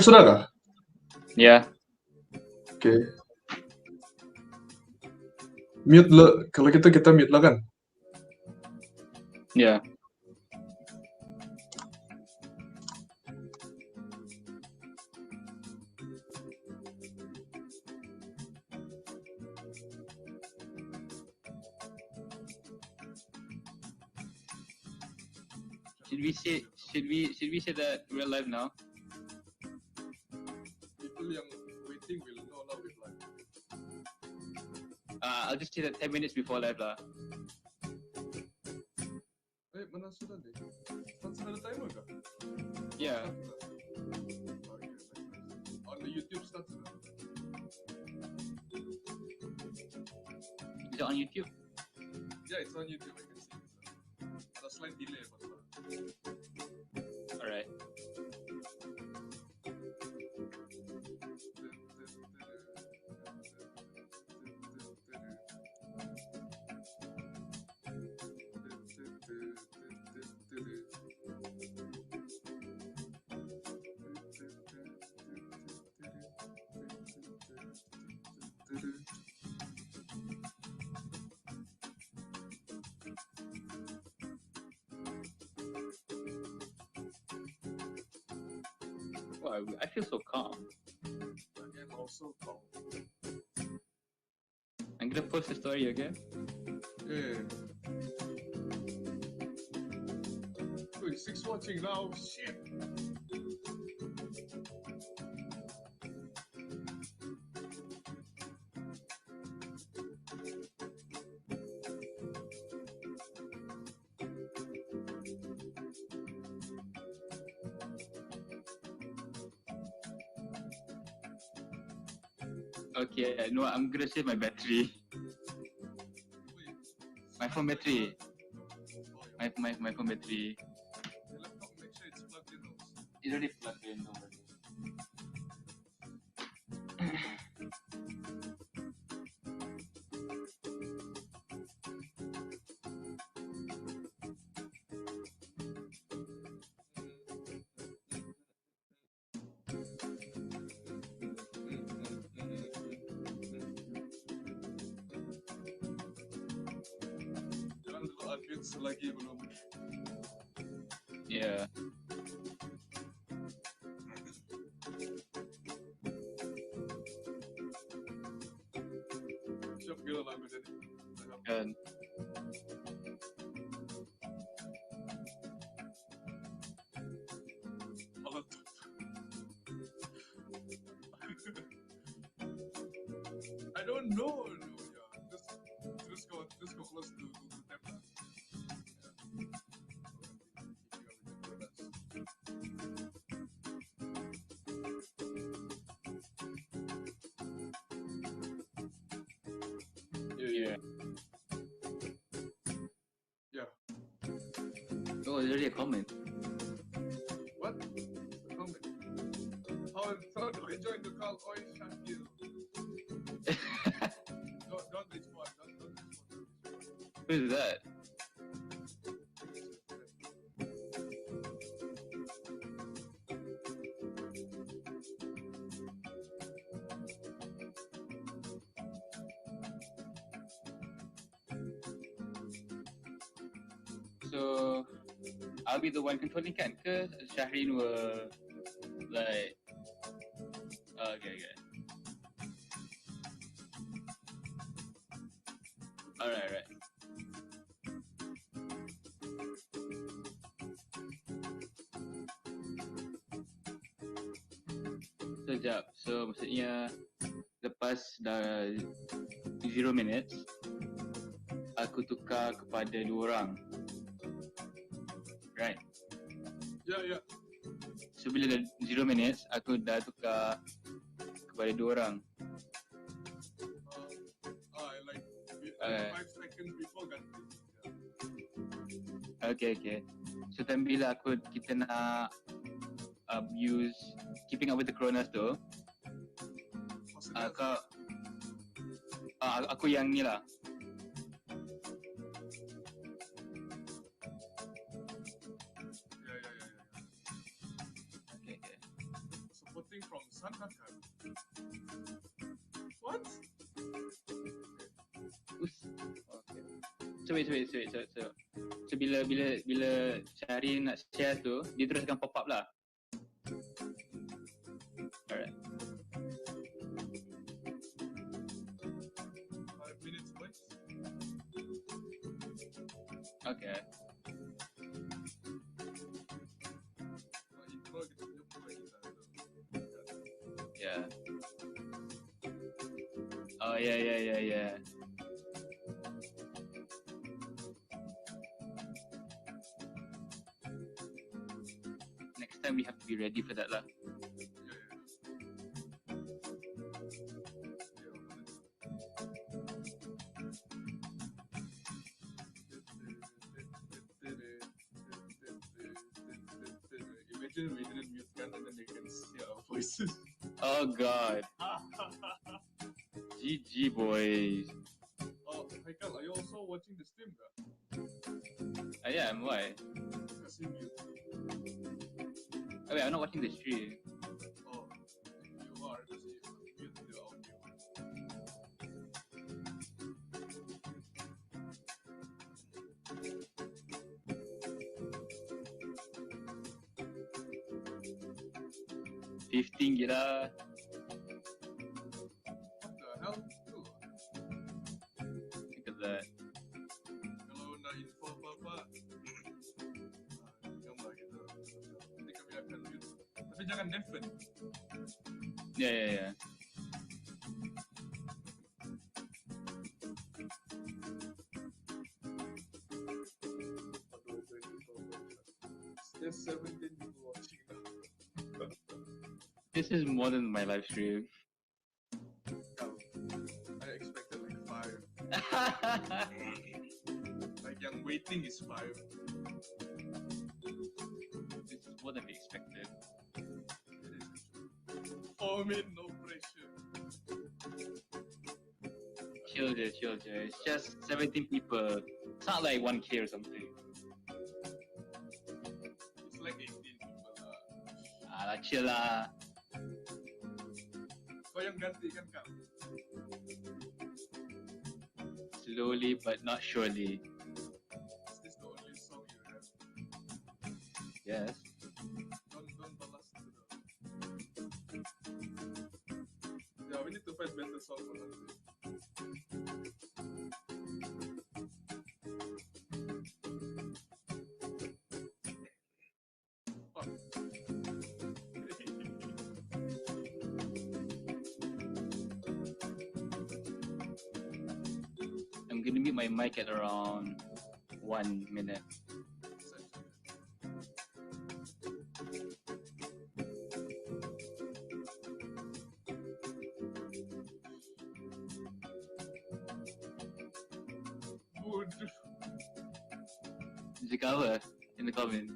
Sudah kah? Ya, Oke. Mute lo. Kalau gitu kita mute lo kan? ya. Should we say that we're live now? People yang waiting will know lah with live. I'll just say that 10 minutes before live lah. Mana sudah deh? Kan sudah ada timer kah? Yeah. Okay, nice. On the YouTube start sudah. Is it on YouTube? Yeah, it's on YouTube. I can see it. Ada slight delay apa tuh? Alright. Wow, I feel so calm. I am also calm. I'm gonna post the story again. Yeah. Wait, 6 watching now. Shit. Okay, no, I'm gonna save my battery. Wait. My phone battery. My phone battery. The laptop, make sure it's plugged in also. It's already plugged in. Don't worry. Jangan dulu unmute selagi belum. Yeah. Siap gila lagu jadi. Kan. Malah I don't know. No, yeah. Just go close to Google Tab. Yeah. Yeah. Oh, there's already a comment. What? Comment. How do I join the call? Oi, Shakil. Don't respond. Don't respond. Who's that? So, I'll be the one controlling kan ke Shahrin will like okay. Alright. Sekejap. So maksudnya lepas dah 0 minutes aku tukar kepada 2 orang. Right. Yeah. So bila dah 0 minutes aku dah tukar kepada 2 orang. Like 5 seconds before ganti. Okay. So time bila kita nak use keeping up with the Coronas tu, Maksudnya aku yang ni lah. ya. Okay. Support Sun Hakan. What? Okay. So wait. So bila Syahrini nak share tu, dia teruskan pop up lah. Alright. 5 minutes, boys. Okay. Intro kita jumpa lagi lah. Yeah. Oh yeah. Next time we have to be ready for that lah. Imagine we didn't mute Gun and then they can hear our voices. Oh god. GG boys. Oh, Haikal, are you also watching the stream? I am, why? I see mute. Oh wait, I'm not watching the stream. Oh, you are because you mute the audio. $15 gila. What the hell? Tuh, Look at that. kalau nak info apa-apa, gambar kita. Nanti kami akan mute. Tapi jangan deafen. Yeah. There's 17 people watching now. This is more than my live stream. Oh, I expected like 5. Like yang waiting is 5. This is more than we expected. It is. Oh man, no pressure. Chill, It's just 17 people. It's not like 1K or something. It's like 18 people lah. Alah, chill lah. Kau yang ganti kan Kak? Slowly but not surely. Is this the only song you have? Yes. Don't balas itu dong. Yeah, we need to find better song for nanti. Fuck. I'm gonna mute my mic at around 1 minute. Bodoh. Jika apa? In the comment.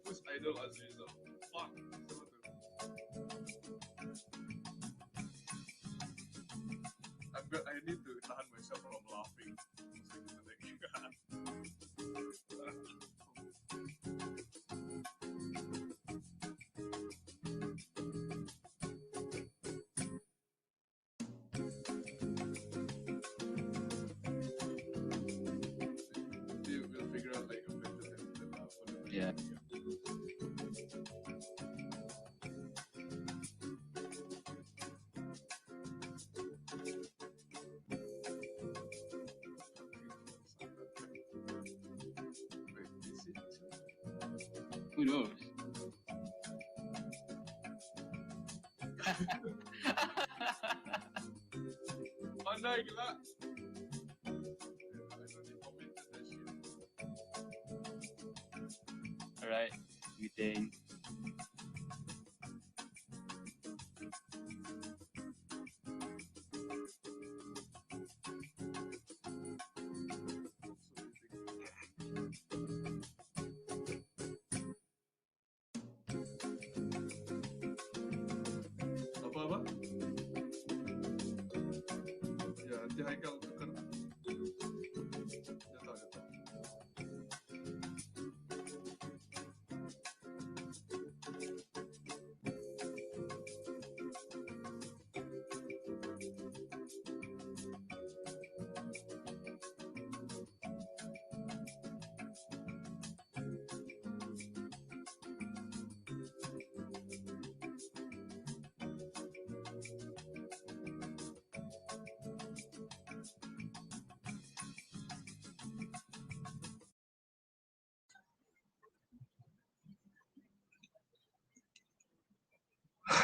Who's Idol Aziza? Fuck. Siapa tu? I need to tahan myself from laughing. We'll figure out like a better template for the Yeah. Wait, is it? Who knows? Mana gila? I already commented that shit. Alright, muting. Apa-apa? Ya, nanti Haikal tukar. Dia tahu.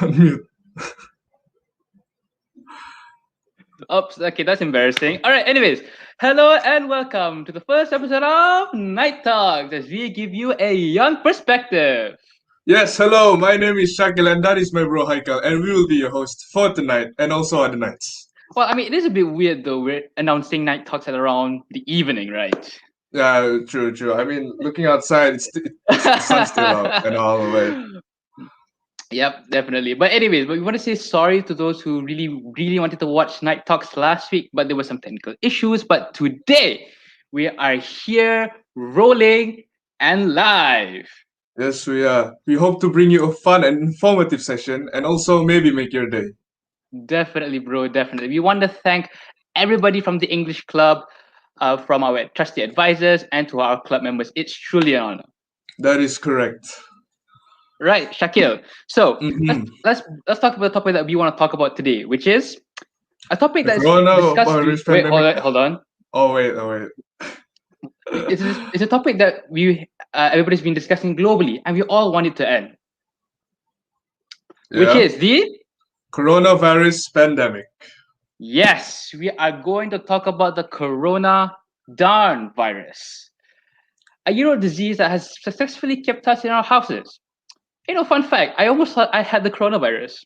Mute. Oops, okay, that's embarrassing. All right, anyways, hello and welcome to the first episode of Night Talks as we give you a young perspective. Yes, hello, my name is Shakil and that is my bro Haikal, and we will be your host for tonight and also other nights. Well, I mean, it is a bit weird though. We're announcing Night Talks at around the evening, right? Yeah, true. I mean, looking outside, the sun's still out and all the way. Yep, definitely. But anyways, we want to say sorry to those who really wanted to watch Night Talks last week, but there were some technical issues. But today, we are here, rolling and live. Yes, we are. We hope to bring you a fun and informative session and also maybe make your day. Definitely, bro. Definitely. We want to thank everybody from the English Club, from our trusty advisors, and to our club members. It's truly an honor. That is correct. Right, Shakil. So Mhm. let's talk about the topic that we want to talk about today, which is a topic The that's coronavirus discussed. Wait, pandemic. hold on. Oh wait. It's a topic that everybody's been discussing globally, and we all want it to end, which Yeah. is the Coronavirus pandemic. yes. We are going to talk about the Corona darn virus, a disease that has successfully kept us in our houses. Fun fact: I almost thought I had the coronavirus.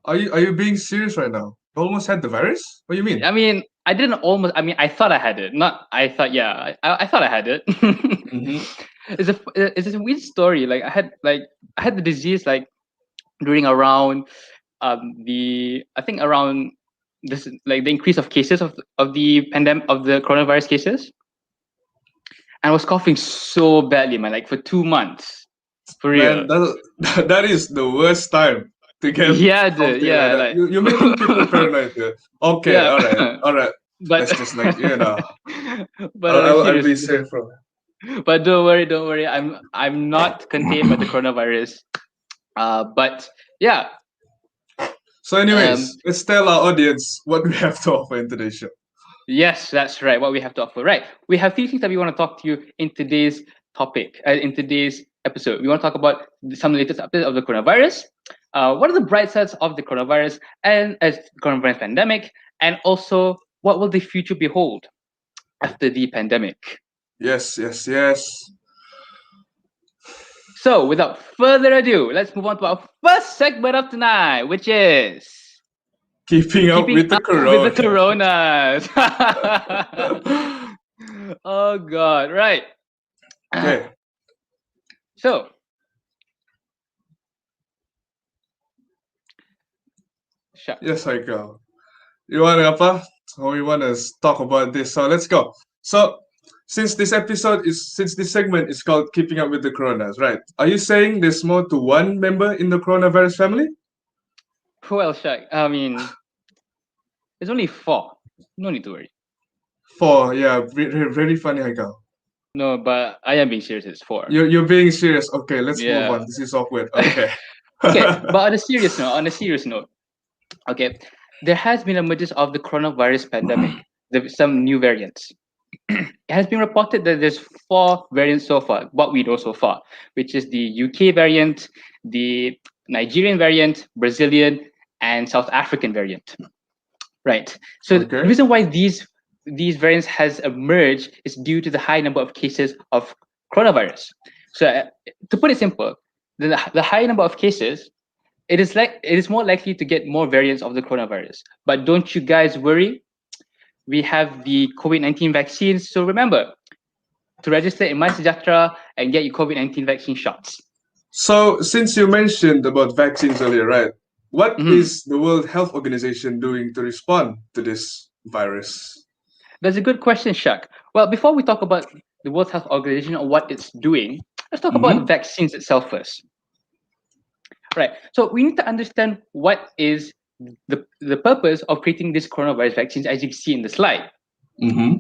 Are you being serious right now? You almost had the virus? What do you mean? I mean, I didn't almost. I mean, I thought I had it. Not. I thought. Yeah. I thought I had it. Mhm. It's a weird story. Like I had the disease like during around I think around this like the increase of cases of the pandemic of the coronavirus cases, and I was coughing so badly, man. Like for 2 months, for real. Man, that is the worst time to get Yeah, dude. something like Yeah, that. like You're making people paranoid here. Okay, yeah. all right. But Let's just like but on a I'll be serious safe from. but don't worry. I'm not contained by the coronavirus. But yeah. So, anyways, let's tell our audience what we have to offer in today's show. Yes, that's right. What we have to offer. Right. We have three things that we want to talk to you in today's topic, in today's episode. We want to talk about some of the latest updates of the coronavirus. What are the bright sides of the coronavirus and as coronavirus pandemic, and also what will the future behold after the pandemic? Yes. So, without further ado, let's move on to our first segment of tonight, which is Keeping up with the corona. coronas. Oh God! Right. Okay. So, Yes, Haikal. You want apa? So we want to talk about this. So let's go. So since this segment is called Keeping Up with the Coronas, right? Are you saying there's more to one member in the coronavirus family? well, Shaq. I mean, there's only 4. No need to worry. 4, yeah, very funny, Haikal. No, but I am being serious. It's 4. You're being serious. Okay, let's move Yeah. on. This is awkward. Okay. Okay, but on a serious note, okay, there has been emergence of the coronavirus pandemic. There's some new variants. It has been reported that there's 4 variants so far, what we know so far, which is the UK variant, the Nigerian variant, Brazilian, and South African variant. Right. So Okay. the reason why these variants has emerged is due to the high number of cases of coronavirus. So to put it simple, the high number of cases, it is more likely to get more variants of the coronavirus. But don't you guys worry. We have the COVID-19 vaccines. So remember to register in MySejahtera and get your COVID-19 vaccine shots. So since you mentioned about vaccines earlier, right? What is the World Health Organization doing to respond to this virus? That's a good question, Shak. Well, before we talk about the World Health Organization and what it's doing, let's talk about the vaccines itself first. Right. So we need to understand what is the purpose of creating this coronavirus vaccines, as you see in the slide.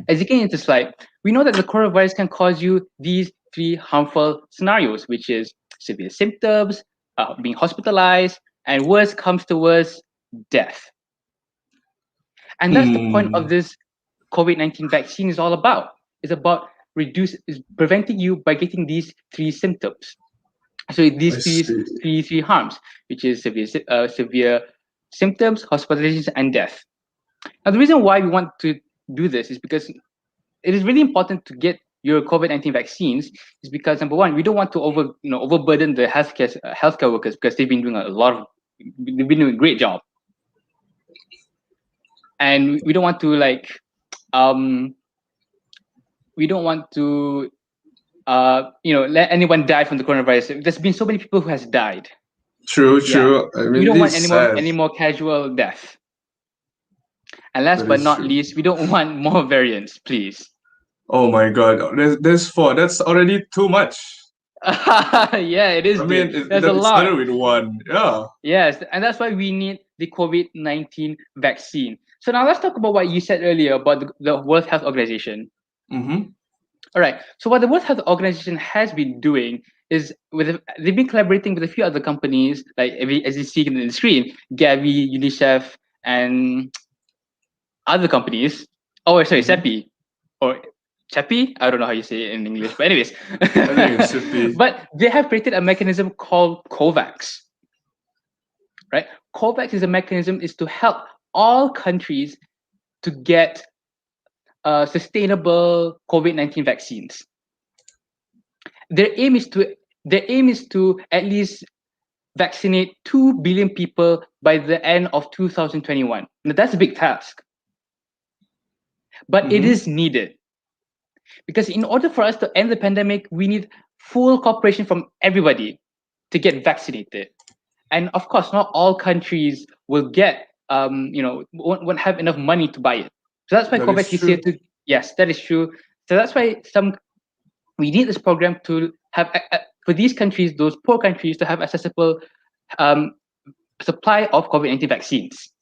As you can in the slide, we know that the coronavirus can cause you these 3 harmful scenarios, which is severe symptoms, being hospitalized, and worse comes to worse, death. And that's the point of this COVID-19 vaccine is all about. It's about preventing you by getting these 3 symptoms. So I these see. three harms, which is severe symptoms, hospitalizations, and death. Now, the reason why we want to do this is because it is really important to get your COVID-19 vaccines. Is because number one, we don't want to overburden the healthcare workers, because they've been doing they've been doing a great job, and we don't want to um we don't want to let anyone die from the coronavirus. There's been so many people who has died. True, Yeah, true. I we mean, don't it want is sad. any more casual death. And last That but is not true. least, we don't want more variants, please. Oh my God, there's four. That's already too much. Yeah, it is, I mean, dude. There's a it started lot. with one. Yeah. Yes, and that's why we need the COVID-19 vaccine. So now let's talk about what you said earlier about the World Health Organization. Mm-hmm. All right. So what the World Health Organization has been doing is they've been collaborating with a few other companies, like as you see in the screen, Gavi, UNICEF, and other companies. Oh, sorry, Mm-hmm. CEPI or CEPI. I don't know how you say it in English, but anyways, I think it should be. but they have created a mechanism called COVAX. Right, COVAX is a mechanism is to help all countries to get sustainable COVID-19 vaccines. Their aim is to at least vaccinate 2 billion people by the end of 2021. Now that's a big task, but it Mm-hmm. is needed, because in order for us to end the pandemic, we need full cooperation from everybody to get vaccinated. And of course, not all countries will get won't have enough money to buy it. So that's why That is COVAX is here true. to. Yes, that is true. So that's why we need this program to have for these countries, those poor countries, to have accessible um, supply of COVID-19 vaccines.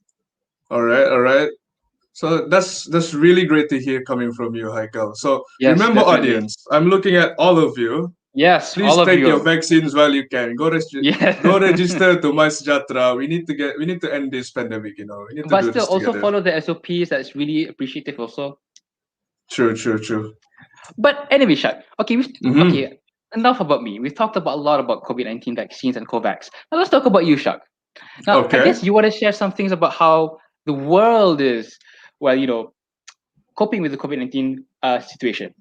All right, all right. So that's really great to hear coming from you, Haikal. So Yes, remember, definitely. audience, I'm looking at all of you. Yes, all Please of take your you. vaccines while you can. Go Yeah. register to MySejahtera. We need to end this pandemic. We need to But do still, this also together. follow the SOPs. That's really appreciative, also. True, true, true. But anyway, Shak. Okay, Mm-hmm. okay. Enough about me. We've talked about a lot about COVID-19 vaccines and COVAX. Now let's talk about you, Shak. Now, I Okay. guess you want to share some things about how the world is, well, coping with the COVID-19 situation.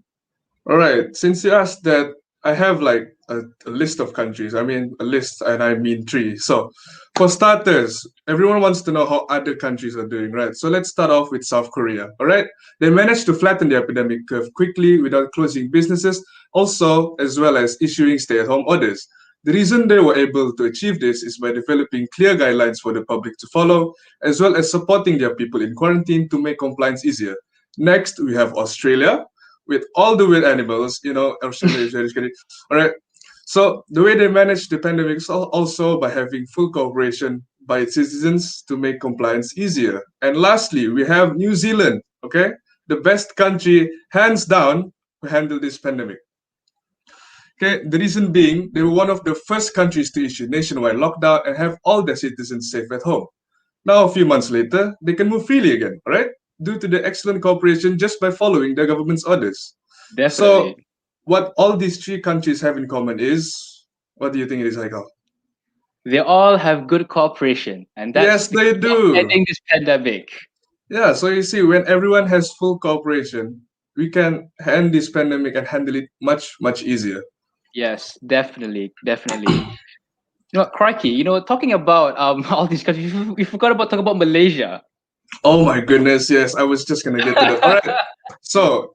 All right. Since you asked that, I have like a list of countries. I mean, a list, and I mean three. So, for starters, everyone wants to know how other countries are doing, right? So, let's start off with South Korea. All right. They managed to flatten the epidemic curve quickly without closing businesses, also, as well as issuing stay at home orders. The reason they were able to achieve this is by developing clear guidelines for the public to follow, as well as supporting their people in quarantine to make compliance easier. Next, we have Australia with all the weird animals. Australia is very scary. All right. So the way they manage the pandemic is also by having full cooperation by its citizens to make compliance easier. And lastly, we have New Zealand. Okay, the best country, hands down, to handle this pandemic. Okay, the reason being they were one of the first countries to issue nationwide lockdown and have all their citizens safe at home. Now, a few months later, they can move freely again, all right? Due to the excellent cooperation just by following the government's orders. So, Definitely. what all these three countries have in common is, what do you think it is, Haikal? They all have good cooperation, and that's Yes, the they key of do. ending this pandemic. Yeah, so you see, when everyone has full cooperation, we can end this pandemic and handle it much, much easier. Yes, definitely, definitely. Crikey, talking about all these countries, we forgot about talking about Malaysia. Oh my goodness, yes, I was just gonna get to that. All right, so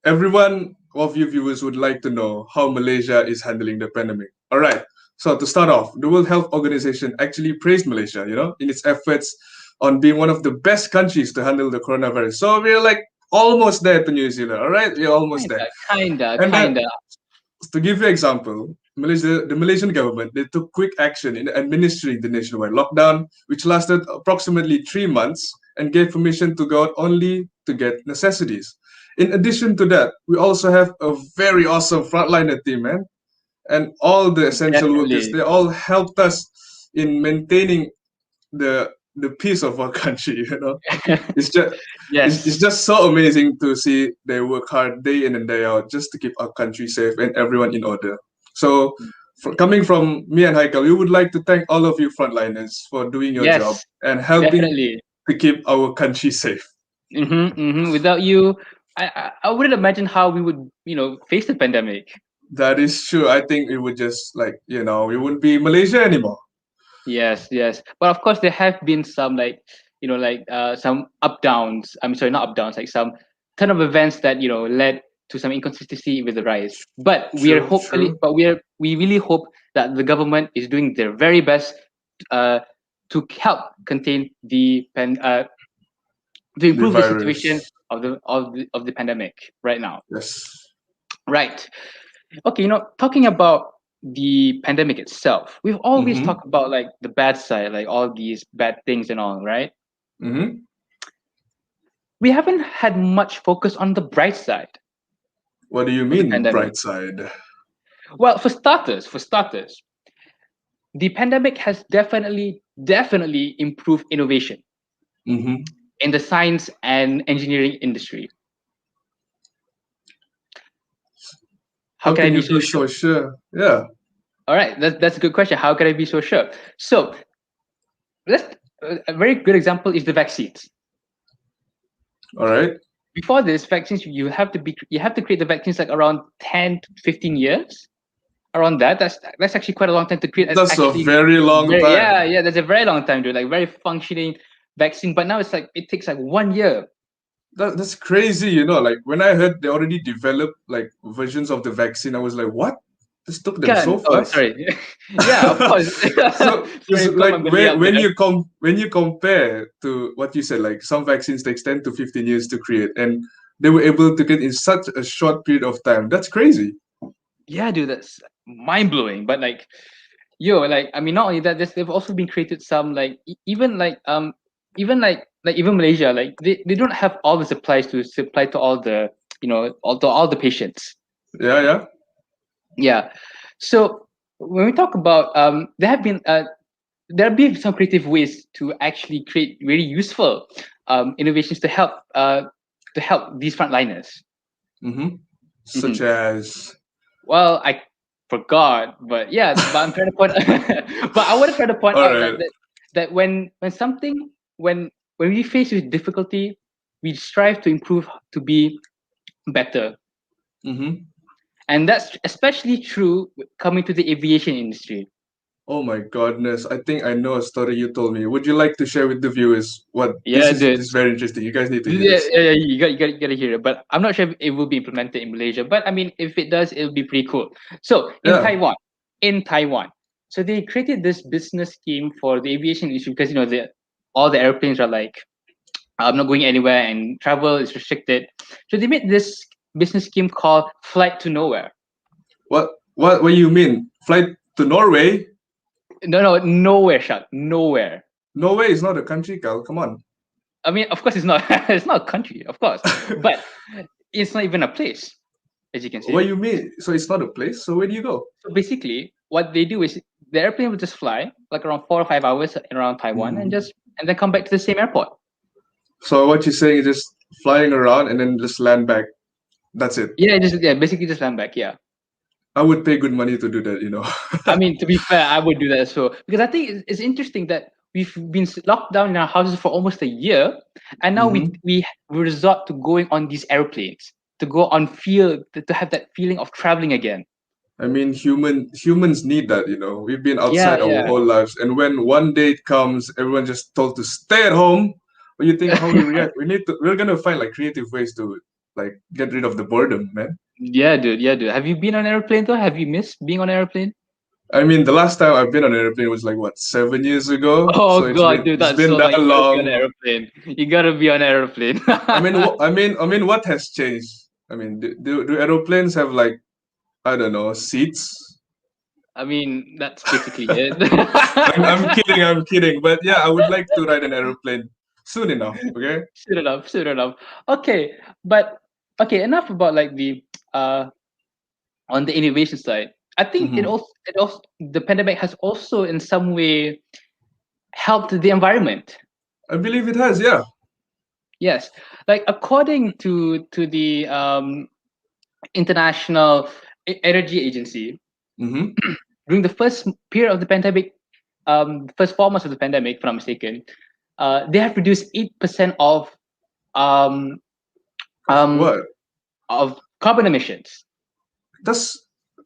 everyone of you viewers would like to know how Malaysia is handling the pandemic. All right. So to start off, the World Health Organization actually praised Malaysia, in its efforts on being one of the best countries to handle the coronavirus. So we're like almost there to New Zealand. All right, we're almost there. And then Kinda. to give you an example, the Malaysian government, they took quick action in administering the nationwide lockdown, which lasted approximately 3 months and gave permission to go out only to get necessities. In addition to that, we also have a very awesome frontliner team, man. And all the essential workers, Definitely. they all helped us in maintaining the peace of our country, It's just it's Yes. just so amazing to see they work hard day in and day out just to keep our country safe and everyone in order. So coming from me and Haikal, we would like to thank all of you frontliners for doing your job Yes, and helping definitely. to keep our country safe. Without you, I wouldn't imagine how we would, face the pandemic. That is true. I think we would just we wouldn't be Malaysia anymore. Yes, yes. But of course, there have been some some up downs. I'm sorry, not up downs. Like some turn of events that led to some inconsistency with the rise. But we are True, hopefully, true. but we really hope that the government is doing their very best uh, to help contain to The improve the situation virus. of the pandemic right now. Yes. Right. Okay, talking about the pandemic itself, we've always Mm-hmm. talked about like the bad side, like all these bad things and all, right? Mm-hmm. We haven't had much focus on the bright side What do you of the mean, pandemic. bright side? Well, for starters, the pandemic has definitely improved innovation Mm-hmm. in the science and engineering industry. How How can I can be you so be sure? so sure? Yeah. All right, that's a good question. How can I be so sure? So, let's a very good example is the vaccines. All right. Before this, vaccines you have to create the vaccines like around 10 to 15 years. Around that, that's actually quite a long time to create That's a actually very long very, time. yeah, that's a very long time, dude. Like very functioning vaccine. But now it's like it takes like 1 year. That's crazy. Like when I heard they already developed like versions of the vaccine, I was like, what? This took them so Oh, fast. sorry. Yeah, of course. So it's Sorry, put my like Malay out when there. you compare to what you said, like some vaccines takes 10 to 15 years to create, and they were able to get in such a short period of time. That's crazy. Yeah, dude, that's mind blowing. But like, like I mean, not only that, they've also been created some like even Malaysia, like they don't have all the supplies to supply to all the all the patients. Yeah, yeah. Yeah. So when we talk about there have been some creative ways to actually create really useful innovations to help these frontliners. Mm-hmm. Such Mhm. as Well, I forgot, but yeah, but I'm trying to point, but I want to try to point all out right. that when something when we face with difficulty, we strive to improve to be better, Mm-hmm. and that's especially true coming to the aviation industry. Oh my goodness. I think I know a story you told me. Would you like to share with the viewers what Yeah, this dude. is very interesting. You guys need to hear Yeah, this. yeah, yeah, you gotta hear it. But I'm not sure if it will be implemented in Malaysia. But I mean, if it does, it'll be pretty cool. So Yeah. In Taiwan, so they created this business scheme for the aviation industry because all the airplanes are like, I'm not going anywhere and travel is restricted. So they made this business scheme called Flight to Nowhere. What do you mean? Flight to Norway? No, no, nowhere, shot, nowhere. Norway is not a country, Cal. Come on. I mean, of course, it's not. It's not a country, of course, but it's not even a place, as you can What see. do you mean? So it's not a place? So where do you go? So basically, what they do is the airplane will just fly like around 4 or 5 hours around Taiwan Mhm. and then come back to the same airport. So what you're saying is just flying around and then just land back. That's it. Yeah, basically just land back. Yeah. I would pay good money to do that. I mean, to be fair, I would do that as well because I think it's interesting that we've been locked down in our houses for almost a year, and now we Hmm. we we resort to going on these airplanes to go on field to have that feeling of traveling again. I mean, humans need that. We've been Yeah, outside our yeah. whole lives, and when one day comes, everyone just told to stay at home. What do you think? How we react? We're gonna find like creative ways to like get rid of the boredom, man. Yeah, dude. Yeah, dude. Have you been on an airplane though? Have you missed being on an airplane? I mean, the last time I've been on an airplane was like what 7 years ago. Oh So it's god, been dude, it's that's been so that long. You gotta be on an long. airplane. You gotta be on an airplane. I mean, what has changed? I mean, do aeroplanes have like I don't know seats? I mean, that's basically it. I'm kidding. I'm kidding. But yeah, I would like to ride an airplane soon enough. Okay. Soon enough, soon enough. Okay, but okay, enough about like the uh on the innovation side. I think Hmm. it also the pandemic has also in some way helped the environment. I believe it has. Yeah. Yes, like according to the International Energy Agency, Hmm. during the first period of the pandemic, first 4 months of the pandemic, if I'm not mistaken, they have reduced 8% um, um, What? of carbon emissions. That's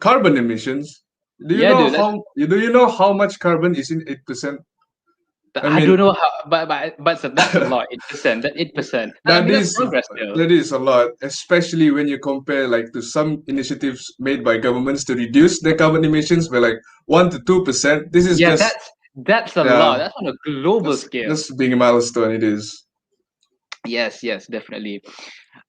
carbon emissions. Yeah, dude. Do you know how much carbon is in 8%? I I don't mean, know how, but so that's a lot. 8%. That 8%. I that mean, that's is progress still. that is a lot, especially when you compare like to some initiatives made by governments to reduce their carbon emissions by like 1 to 2%. This is Yeah, just that's a lot. yeah, That's on a global that's scale. that's being a milestone. It is. Yes, yes, definitely.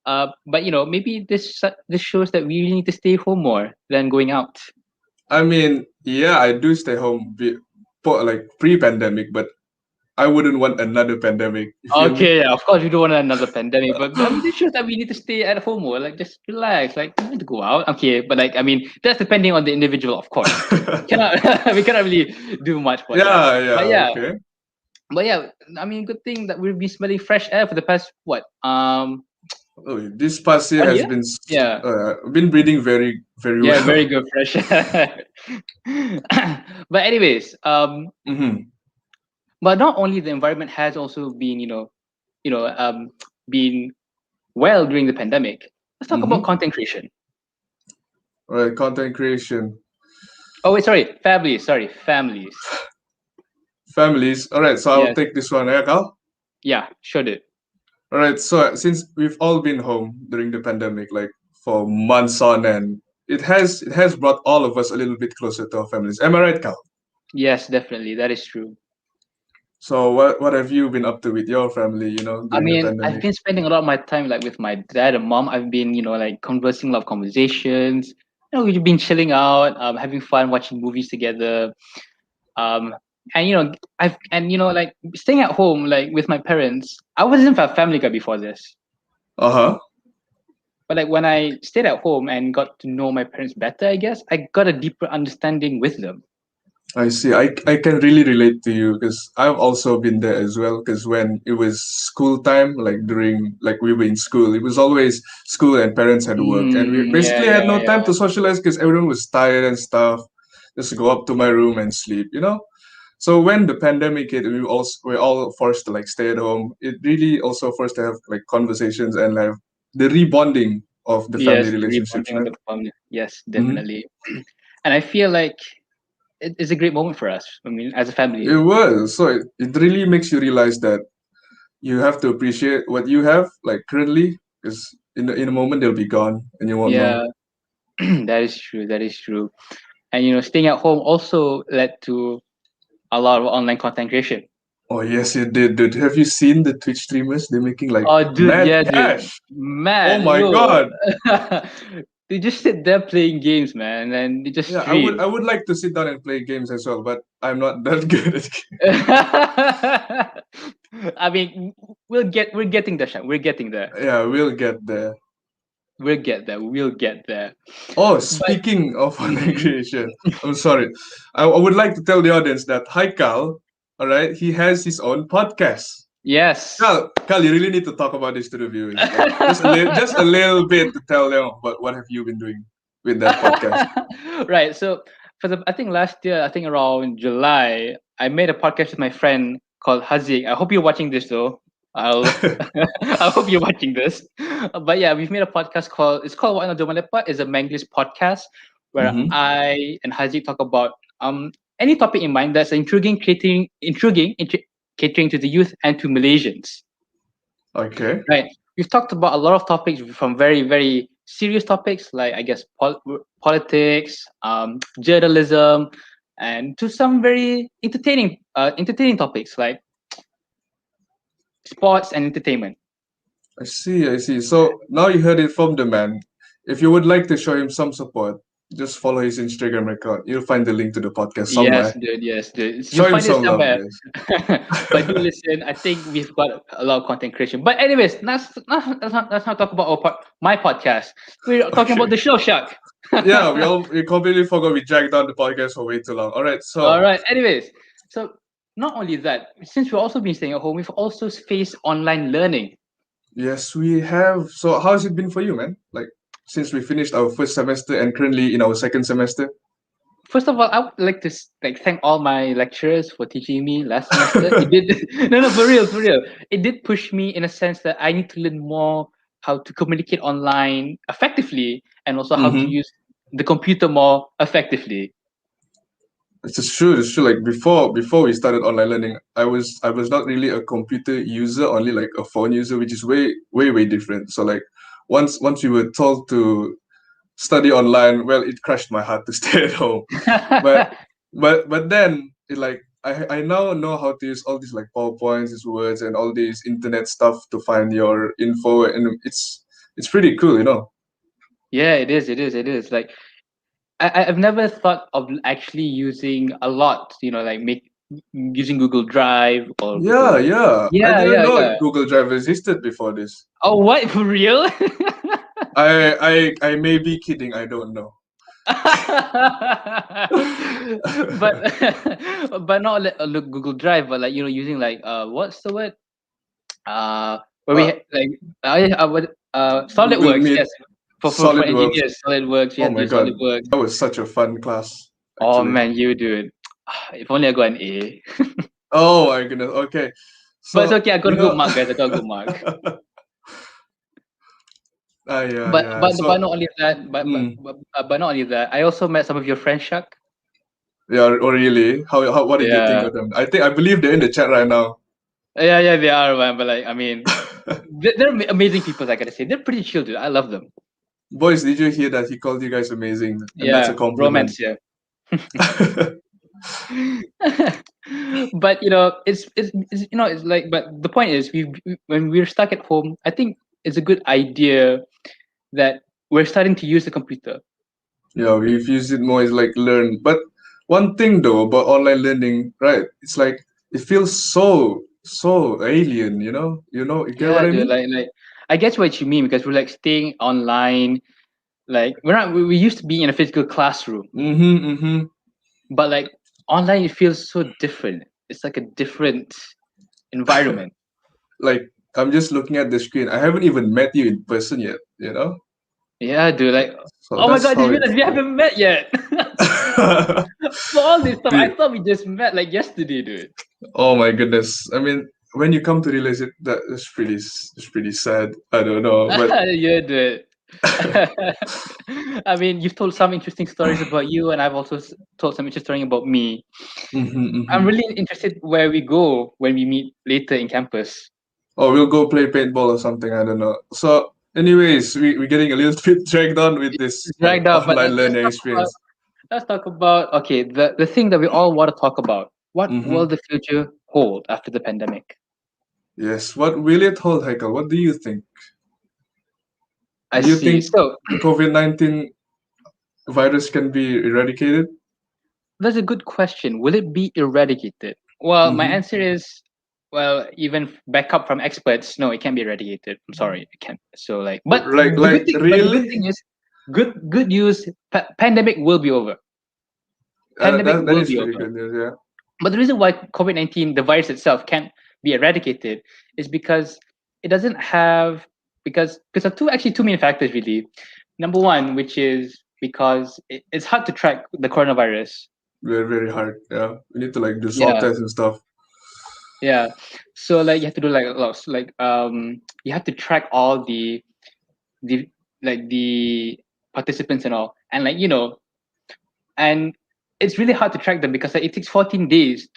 But maybe this shows that we really need to stay home more than going out. I mean, yeah, I do stay home like pre-pandemic, but I wouldn't want another pandemic. You feel me? Okay, yeah, of course we don't want another pandemic, but I mean, this shows that we need to stay at home more, like just relax, like we need to go out. Okay, but like I mean, that's depending on the individual, of course. Cannot we cannot really do much for that. Yeah, yeah, But yeah, okay. I mean, good thing that we've been smelling fresh air for the past what Oh, this past year 1 has year? Yeah, been breathing very, very yeah, well. very good fresh air. But anyways, Hmm. but not only the environment has also been you know um been well during the pandemic. Let's talk about Hmm. content creation. All right, content creation, Oh wait, sorry, families. Sorry, families. families. All right, so I'll Yes, take this one, eh, Carl? yeah, sure did. All right, so since we've all been home during the pandemic, like for months on end, it has brought all of us a little bit closer to our families. Am I right, Carl? Yes, definitely, that is true. So what have you been up to with your family, I during the mean, I've pandemic? been spending a lot of my time like with my dad and mom. I've been, like conversing a lot of conversations. We've been chilling out, having fun, watching movies together. Um, and like staying at home, like with my parents. I wasn't a family guy before this, Uh-huh. but like when I stayed at home and got to know my parents better, I guess I got a deeper understanding with them. I see. I can really relate to you because I've also been there as well. Because when it was school time, like during like we were in school, it was always school and parents had work, and we Yeah, basically had yeah, no time yeah. to socialize because everyone was tired and stuff. Just go up to my room and sleep. So when the pandemic hit, we're all forced to like stay at home. It really also forced to have like conversations and like the rebonding of the family Yes, the relationships, rebonding of right? the family. Yes, Hmm. definitely. And I feel like it's a great moment for us. I mean, as a It family. was. So it really makes you realize that you have to appreciate what you have like currently because in a moment they'll be gone and you won't know. Yeah, that is true. That is true. And staying at home also led to a lot of online content creation. Oh yes, it did, dude. Have you seen the Twitch streamers? They're making like Oh, dude, mad yeah, dude, cash. Oh man, my god. they just sit there playing games, man, and they just Yeah, I would stream. I would like to sit down and play games as well, but I'm not that good at I mean, we're getting there, Shaq. We're getting there. yeah, we'll get there. We'll get there. We'll get there. Oh, But speaking of content mhm. creation, I'm sorry. I would like to tell the audience that hi Cal, all right, he has his own podcast. Yes. Cal, you really need to talk about this to the viewers. Like just a little bit to tell them about what have you been doing with that podcast. Right. So I think last year, I think around July, I made a podcast with my friend called Haziq. I hope you're watching this though. I'll I hope you're watching this. But yeah, we've made a podcast called What Not Malepa. It's a Manglish podcast where Mm-hmm. I and Haziq talk about any topic in mind that's catering to the youth and to Malaysians. Okay. Right. We've talked about a lot of topics from very, very serious topics like I guess politics, journalism, and to some very entertaining topics like sports and entertainment. I see, I see. So now you heard it from the man. If you would like to show him some support, just follow his Instagram account. You'll find the link to the podcast Yes, somewhere. dude. Yes, dude. You'll Show him find it some love, somewhere. guys. But do listen. I think we've got a lot of content creation. But anyways, let's not talk about my podcast. We're talking about Okay. the show, Shark. Yeah, we completely forgot we dragged down the podcast for way too long. All right, All so right. Anyways, so not only that, since we've also been staying at home, we've also faced online learning. yes, we have. So how has it been for you, man? Like since we finished our first semester and currently in our second semester? first of all, I would like to thank all my lecturers for teaching me last semester. It did no, for real, for real. It did push me in a sense that I need to learn more how to communicate online effectively, and also how to Mm-hmm. use the computer more effectively. It's just true. It's true. Like before we started online learning, I was not really a computer user, only like a phone user, which is way different. So like once we were told to study online, well, it crushed my heart to stay at home. But but then it like I now know how to use all these like PowerPoints, these words, and all these internet stuff to find your info, and it's pretty cool, you know. Yeah, it is. It is. It is. Like I've never thought of actually using a lot. Like make using Google Drive or Yeah, Google. yeah. I Yeah, didn't yeah, know yeah. Google Drive existed before this. Oh, what for real? I may be kidding. I don't know. but but not look Google Drive, but like using like what's the word? Where we But like what Google SolidWorks, Meet, yes. For SolidWorks. engineers, SolidWorks, you Oh have to my use God, SolidWorks. that was such a fun class, Oh actually. man, you do it. If only I got an A. Oh my goodness. Okay, But it's so okay, I got a good mark, guys. I got a good mark. yeah, But yeah. but So but not only that, mm, but not only that, I also met some of your friends, Shak. yeah. Oh really? How? What did you think Yeah. of them? I believe they're in the chat right now. Yeah, they are, man. But like, I mean, they're amazing people. I gotta say, they're pretty chill, dude. I love them. Boys, did you hear that? He called you guys amazing, and that's a Yeah, compliment. romance, yeah. But it's like, but the point is, when we're stuck at home, I think it's a good idea that we're starting to use the computer. Yeah, we've used it more as like learn. But one thing though about online learning, right? It's like it feels so alien, you know? You get what Yeah, I dude. mean? Like, I guess what you mean, because we're like staying online. Like we're not. We used to be in a physical classroom, Mm-hmm, mm-hmm. but like online, it feels so different. It's like a different environment. Like I'm just looking at the screen. I haven't even met you in person yet, you know? Yeah, dude. Like, So oh my that's god, did how you it realize we haven't met yet? For all this stuff, I Dude, thought we just met like yesterday, dude. oh my goodness. I mean, when you come to realize it, that is it's pretty sad. I don't know, but Yeah, dude. I mean, you've told some interesting stories about you, and I've also told some interesting stories about me. mm-hmm, I'm mm-hmm. really interested where we go when we meet later in campus. Or we'll go play paintball or something. I don't know. So, anyways, we're getting a little bit dragged on with this It's like dragged out, but online learning experience. let's talk about okay, the thing that we all want to talk about. What will Mm-hmm. the future hold after the pandemic? Yes. What will it hold, Haikal? What do you think? I Do you see. think So COVID-19 virus can be eradicated? that's a good question. Will it be eradicated? Well, my Mm-hmm. answer is, well, even backup from experts, no, it can't be eradicated. I'm sorry, it can't. So like, but Like the good really? thing is, good news. Pandemic will be over. Pandemic That will is be pretty over. good news. Yeah. But the reason why COVID-19, the virus itself, can't be eradicated is because it doesn't have because of two main factors really. Number one, which is because it's hard to track the coronavirus. Very hard. Yeah. We need to like do swab Yeah, tests and stuff. yeah. So like you have to do like a lot like you have to track all the like the participants and all, and like and it's really hard to track them because like, it takes 14 days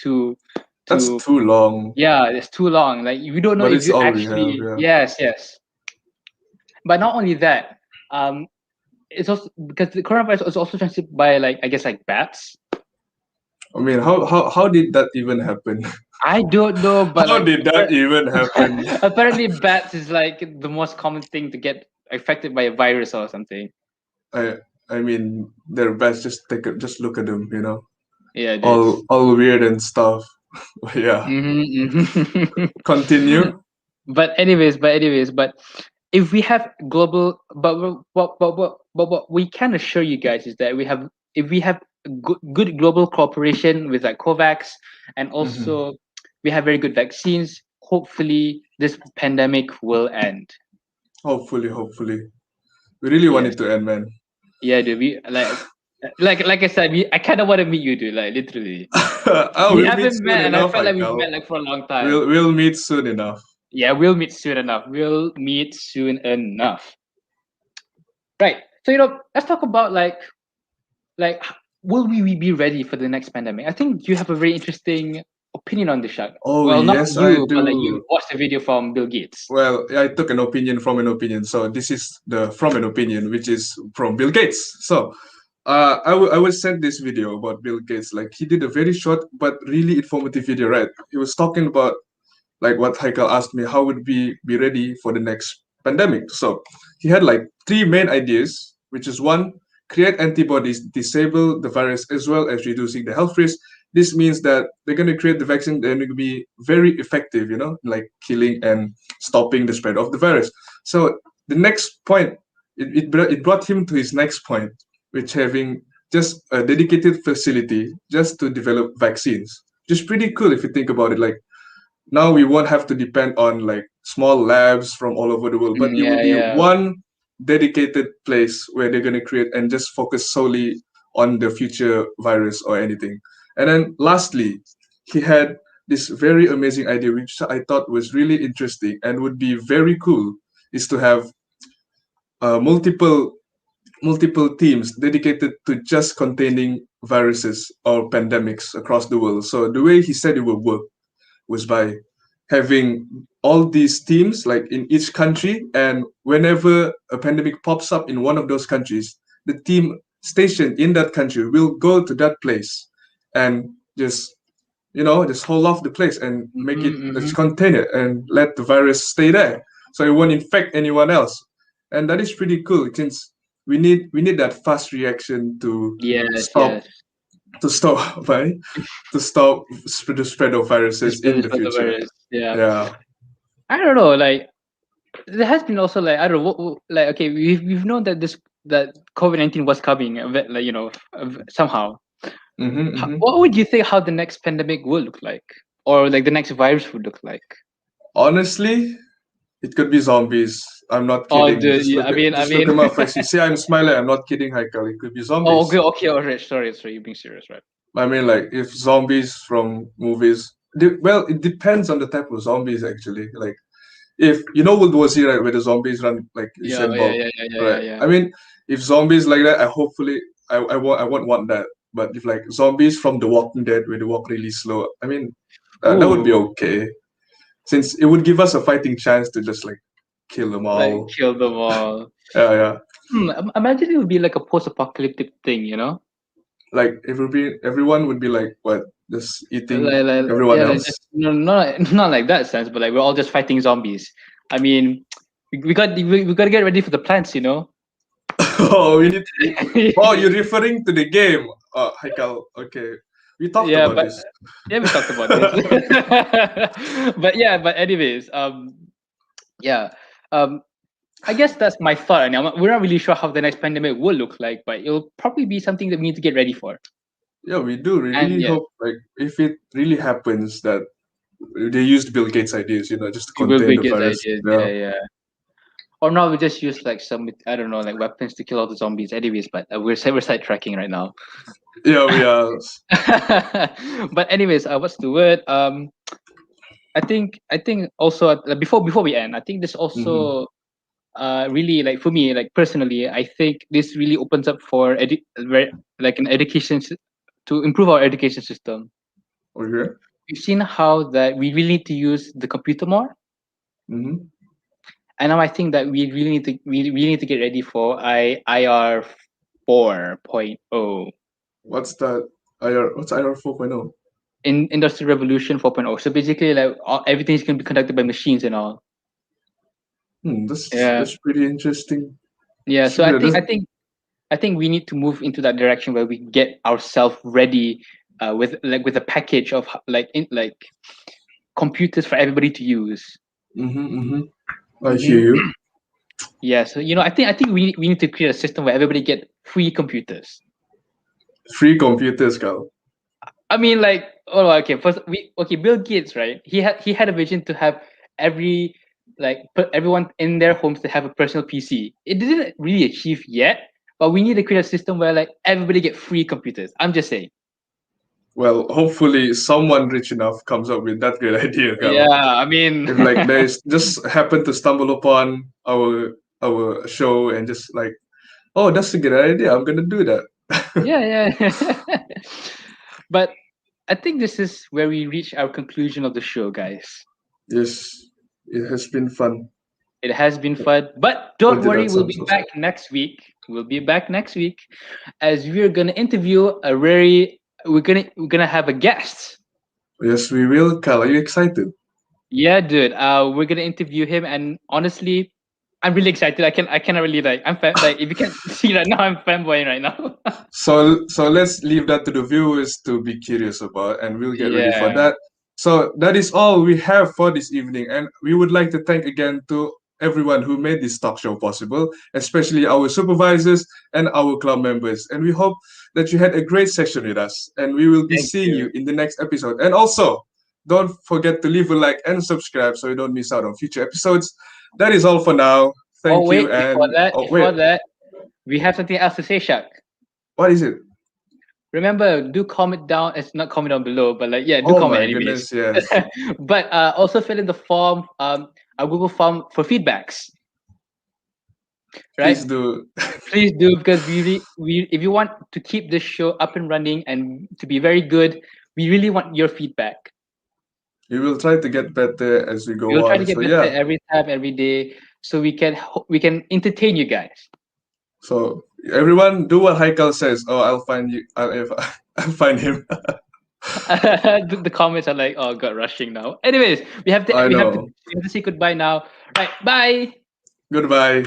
That's to too long. yeah, it's too long. Like we don't know But if it's you all we have. actually Yeah. yes. But not only that, um, it's also because the coronavirus is also transmitted by like I guess like bats. I mean, how did that even happen? I don't know, but How like did that even happen? apparently bats is like the most common thing to get affected by a virus or something. I I mean, they're best. Just look at them. You know, Yeah, dude. all weird and stuff. Yeah. Continue. But if we have global, but what we can assure you guys is that if we have good global cooperation with like COVAX, and Hmm. also we have very good vaccines, hopefully this pandemic will end. Hopefully. We really want Yes. it to end, man. Yeah, dude. We like. like I said, I kind of want to meet you, dude. Like literally, Oh, we we'll meet haven't soon met, and I enough, felt like we've Haikal. met like for a long time. We'll meet soon enough. Yeah, we'll meet soon enough. We'll meet soon enough. Right. So let's talk about like will we be ready for the next pandemic? I think you have a very interesting opinion on this, Shaq. Oh Well, not yes, I you, but like you do. watched the video from Bill Gates. Well, I took an opinion from an opinion. So this is the from an opinion, which is from Bill Gates. So I was sent this video about Bill Gates. Like he did a very short but really informative video, right? He was talking about like what Haikal asked me, how would we be ready for the next pandemic? So he had like three main ideas, which is one, create antibodies, disable the virus as well as reducing the health risk. This means that they're going to create the vaccine that will be very effective, like killing and stopping the spread of the virus. So the next point, it brought him to his next point, which having just a dedicated facility just to develop vaccines. Just pretty cool if you think about it. Like now we won't have to depend on like small labs from all over the world, but it will Yeah, be yeah. one dedicated place where they're going to create and just focus solely on the future virus or anything. And then lastly, he had this very amazing idea which I thought was really interesting and would be very cool, is to have multiple teams dedicated to just containing viruses or pandemics across the world. So the way he said it would work was by having all these teams like in each country, and whenever a pandemic pops up in one of those countries, the team stationed in that country will go to that place and just hold off the place and make it, let's Mm-hmm. contain it and let the virus stay there so it won't infect anyone else. And that is pretty cool since we need that fast reaction to Yes, stop yes. to stop right to stop the spread of viruses in the For the future. virus. Yeah. Yeah. I don't know. Like there has been also like I don't know. Like okay, we've known that that COVID-19 was coming. Like somehow. Mm-hmm, mm-hmm. What would you think how the next pandemic will look like, or like the next virus would look like? Honestly, it could be zombies. I'm not Oh, kidding. Just yeah, look at I just look mean. at my face. You see, I'm smiling. I'm not kidding, Haikal. It could be Oh, okay, zombies. okay, alright. Sorry, you're being serious, right? I mean, like if zombies from movies. Well, it depends on the type of zombies actually. Like if you know World War Z, right, where the zombies run like Yeah, Usain yeah, Bolt, yeah, yeah, yeah, yeah, right? yeah. I mean, if zombies like that, I won't want that. But if like zombies from The Walking Dead, where they walk really slow, I mean, that would be Ooh, okay, since it would give us a fighting chance to just like kill them like all. kill them all. Yeah, yeah. Imagine it would be like a post-apocalyptic thing, Like everyone would be like what, just eating everyone Yeah, like else. just no, not like that sense, but like we're all just fighting zombies. I mean, we got to get ready for the plants. Oh, oh, you're referring to the game. Oh, Haikal. Okay, we talked Yeah, about but this. yeah, we talked about this. But yeah, but anyways, yeah, um, I guess that's my thought. And we're not really sure how the next pandemic will look like, but it'll probably be something that we need to get ready for. Yeah, we do And really yeah, hope like if it really happens that they used Bill Gates' ideas, just to we will contain be the good virus. ideas. Yeah. Yeah, yeah. Or not, we just use like some, I don't know, like weapons to kill all the zombies. Anyways, but we're sidetracking right now. Yeah, we are. But anyways, what's the word? I think also before we end, I think this Mm-hmm. also really like for me like personally, I think this really opens up for like an to improve our education system. Okay. We've seen how that we really need to use the computer more, Mm-hmm. and now I think that we really need to get ready for IR 4.0, What's that? What's IR 4.0? in Industrial Revolution 4.0. So basically, like everything's gonna be conducted by machines and all. That's Yeah, that's pretty interesting. yeah. So I Yeah, think I think I think we need to move into that direction where we get ourselves ready with a package of like computers for everybody to use. mm-hmm, mm-hmm. I hear Hmm. you. Yeah, so I think we need to create a system where everybody get free computers. Free computers, Carl. I mean, like, oh, okay. First, Bill Gates, right? He had a vision to have every put everyone in their homes to have a personal PC. It didn't really achieve yet, but we need to create a system where like everybody get free computers. I'm just saying. Well, hopefully someone rich enough comes up with that great idea, Kal. Yeah, I mean, If like there's just happen to stumble upon our show and just like, oh, that's a good idea. I'm gonna do that. yeah. But I think this is where we reach our conclusion of the show, guys. Yes, it has been fun. It has been fun, but don't What did worry, that we'll sound be so back next week. We'll be back next week, as we're gonna interview a very. We're gonna have a guest. Yes, we will. Kal, are you excited? Yeah, dude. We're gonna interview him, and honestly, I'm really excited. I cannot really like. Like if you can see right now, I'm fanboying right now. So let's leave that to the viewers to be curious about, and we'll get ready for Yeah. that. So that is all we have for this evening, and we would like to thank again to everyone who made this talk show possible, especially our supervisors and our club members. And we hope that you had a great session with us, and we will be Thank seeing you. you in the next episode. And also, don't forget to leave a like and subscribe so you don't miss out on future episodes. That is all for now. Thank Oh wait, you, and before that, we have something else to say, Shaq. what is it? Remember, do comment down. It's not comment down below, but like yeah, do Oh comment my anyways. goodness, yes. But also fill in the form, a Google form for feedbacks. Right? Please do. Please do, because we if you want to keep this show up and running and to be very good, we really want your feedback. We will try to get better as we go We'll try to on. get So better yeah. every time, every day, so we can entertain you guys. So everyone, do what Haikal says. Oh, I'll find you. I'll find him. The comments are like, oh god, rushing now. Anyways, we have to I we have know. to say goodbye now. Right, bye. Goodbye.